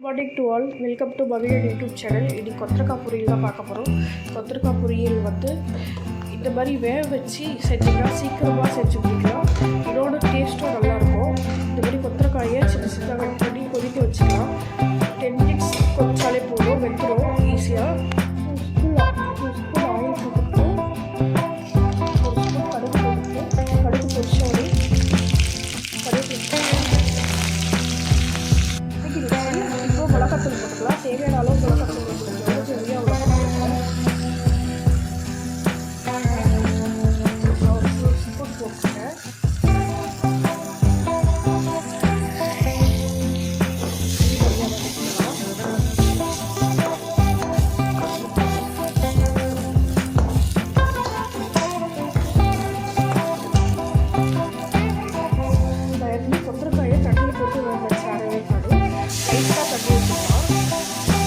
Morning to all, welcome to பவியன் YouTube channel. இன்றைக்கி கொத்தரக்காய் பொரியல் தான் பார்க்க போகிறோம். கொத்தரக்காய் பொரியல் இந்த மாதிரி வேக வச்சு செஞ்சிங்கன்னா சீக்கிரமாக செஞ்சு முடிக்கலாம். இதோட டேஸ்ட்டும் நல்லாயிருக்கும். இந்த மாதிரி கொத்தரக்காயை சின்ன சின்னதாக கட் பண்ணி கொதிக்க வச்சுக்கலாம். 10 மினிட்ஸ் கொதிச்சாலே போதும், வெந்துடும் ஈஸியாக. 2 ஸ்பூன் ஆயில் போட்டுட்டு 1 ஸ்பூன் கடுகு போட்டுட்டு கடுகு பொரிச்சோடனே மிளகாத்தூள் போட்டுக்கலாம். தேவையான அளவு மிளகாத்தூள் போட்டுக்கலாம். சரியாக மிளகாத்தூள் ஒரு ஸ்பூன் போட்டுட்டேன். கொத்தரக்காயை தண்ணியில் போட்டு வேக வச்சு அரைவே காடு லைட்டாக தண்ணி வச்சுக்கலாம்.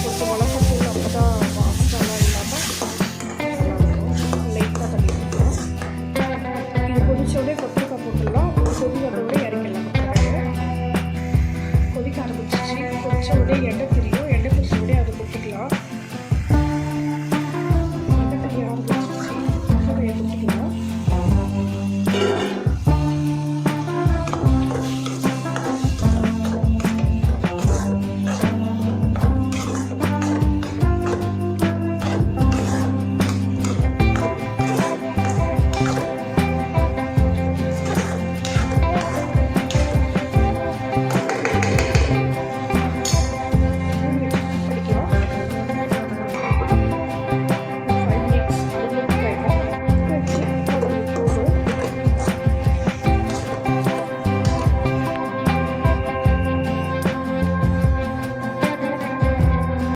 கொஞ்சம் மிளகாத்தூள் அப்போ தான் வாசனைலாம் இல்லாமல் லைட்டாக தண்ணி ஊற்றலாம். இது கொதிச்சோடனே கொத்தரக்காய் போட்டுடலாம். கொதி வந்தோடனே இறக்கிடலாம். கொத்தரக்காயை கொதிக்க ஆரம்பிச்சிச்சு. கொதிச்ச உடனே எண்ணெய்